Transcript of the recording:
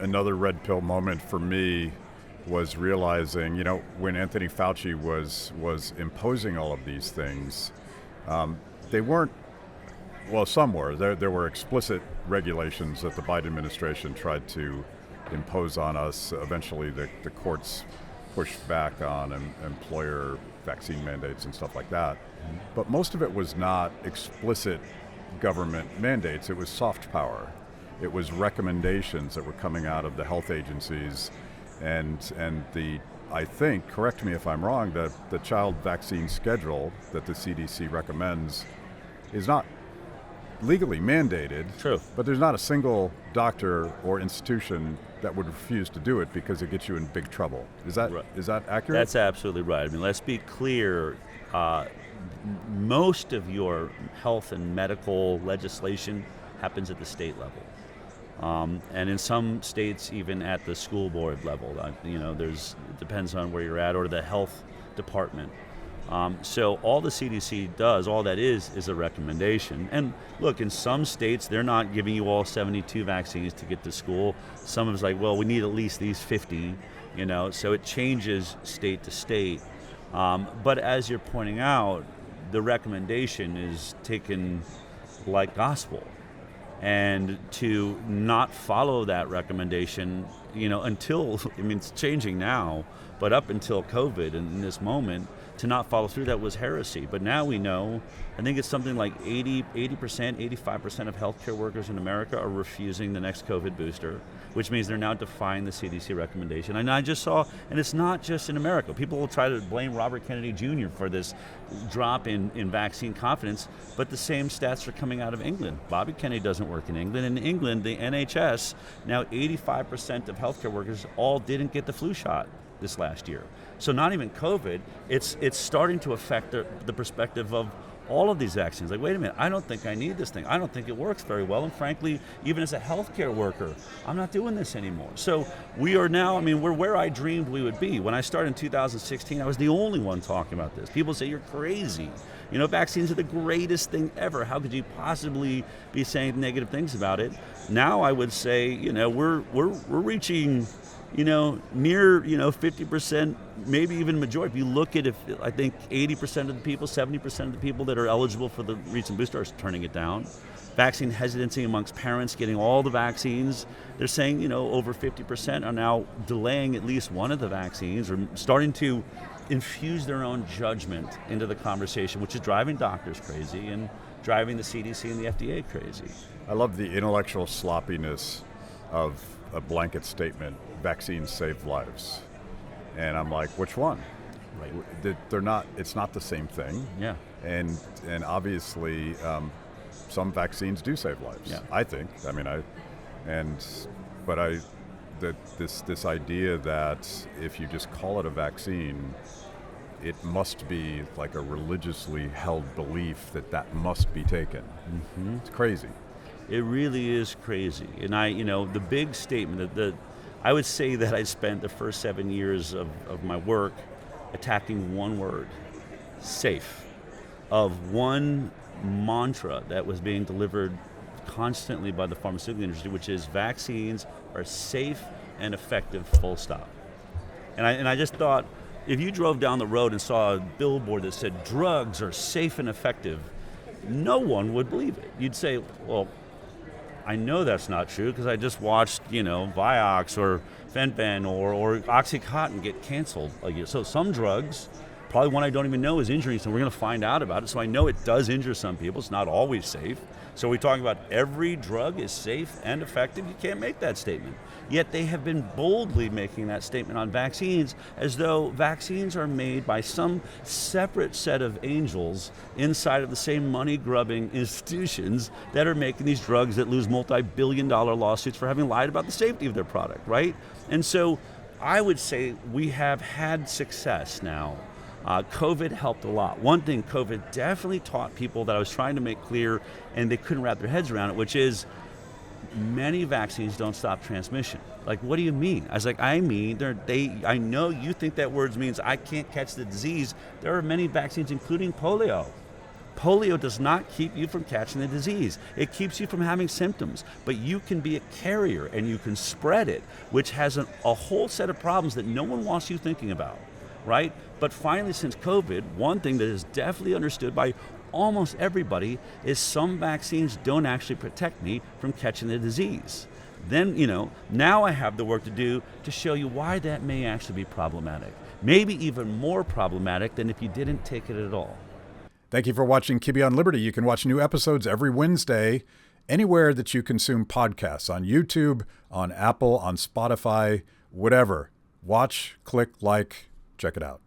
another red pill moment for me was realizing, when Anthony Fauci was imposing all of these things, they weren't, well, some were. There were explicit regulations that the Biden administration tried to impose on us. Eventually, the courts pushed back on employer vaccine mandates and stuff like that. But most of it was not explicit government mandates. It was soft power. It was recommendations that were coming out of the health agencies, and I think, correct me if I'm wrong, that the child vaccine schedule that the CDC recommends is not legally mandated. True. But there's not a single doctor or institution that would refuse to do it because it gets you in big trouble. Is that Right. Is that accurate? That's absolutely right. I mean, let's be clear. Most of your health and medical legislation happens at the state level. And in some states, even at the school board level. It depends on where you're at, or the health department. So all the CDC does, all that is a recommendation. And look, in some states, they're not giving you all 72 vaccines to get to school. Some of it's like, well, we need at least these 50, so it changes state to state. But as you're pointing out, the recommendation is taken like gospel. And to not follow that recommendation, until, it's changing now, but up until COVID and in this moment, to not follow through that was heresy. But now we know, I think it's something like 80%, 85% of healthcare workers in America are refusing the next COVID booster, which means they're now defying the CDC recommendation. And I just saw, and it's not just in America, people will try to blame Robert Kennedy Jr. for this drop in vaccine confidence, but the same stats are coming out of England. Bobby Kennedy doesn't work in England. In England, the NHS, now 85% of healthcare workers all didn't get the flu shot this last year. So not even COVID, it's starting to affect the perspective of all of these vaccines. Like, wait a minute, I don't think I need this thing. I don't think it works very well. And frankly, even as a healthcare worker, I'm not doing this anymore. So we are now, we're where I dreamed we would be. When I started in 2016, I was the only one talking about this. People say, you're crazy. Vaccines are the greatest thing ever. How could you possibly be saying negative things about it? Now I would say, we're reaching, near, 50%, maybe even majority. If you look at I think 80% of the people, 70% of the people that are eligible for the recent booster are turning it down. Vaccine hesitancy amongst parents getting all the vaccines. They're saying, over 50% are now delaying at least one of the vaccines, or starting to infuse their own judgment into the conversation, which is driving doctors crazy and driving the CDC and the FDA crazy. I love the intellectual sloppiness of a blanket statement, vaccines save lives. And I'm like, which one? Right. They're not, it's not the same thing. Yeah. And obviously, some vaccines do save lives, yeah. I think. This idea that if you just call it a vaccine, it must be like a religiously held belief that must be taken. Mm-hmm. It's crazy. It really is crazy. And the big statement that I would say that I spent the first 7 years of my work attacking one word, safe, of one mantra that was being delivered constantly by the pharmaceutical industry, which is vaccines are safe and effective, full stop. And I just thought, if you drove down the road and saw a billboard that said drugs are safe and effective, no one would believe it. You'd say, well, I know that's not true because I just watched, Vioxx or Fenben or Oxycontin get canceled. So some drugs, probably one I don't even know is injuring someone. We're going to find out about it. So I know it does injure some people. It's not always safe. So we're talking about every drug is safe and effective. You can't make that statement. Yet they have been boldly making that statement on vaccines as though vaccines are made by some separate set of angels inside of the same money-grubbing institutions that are making these drugs that lose multi-billion-dollar lawsuits for having lied about the safety of their product, right? And so I would say we have had success now. COVID helped a lot. One thing COVID definitely taught people that I was trying to make clear and they couldn't wrap their heads around it, which is many vaccines don't stop transmission. Like, what do you mean? I was like, I know you think that word means I can't catch the disease. There are many vaccines, including polio, Polio does not keep you from catching the disease. It keeps you from having symptoms, but you can be a carrier and you can spread it, which has a whole set of problems that no one wants you thinking about, right? But finally, since COVID, one thing that is definitely understood by almost everybody is some vaccines don't actually protect me from catching the disease. Then, now I have the work to do to show you why that may actually be problematic. Maybe even more problematic than if you didn't take it at all. Thank you for watching Kibbe on Liberty. You can watch new episodes every Wednesday, anywhere that you consume podcasts, on YouTube, on Apple, on Spotify, whatever. Watch, click, like, check it out.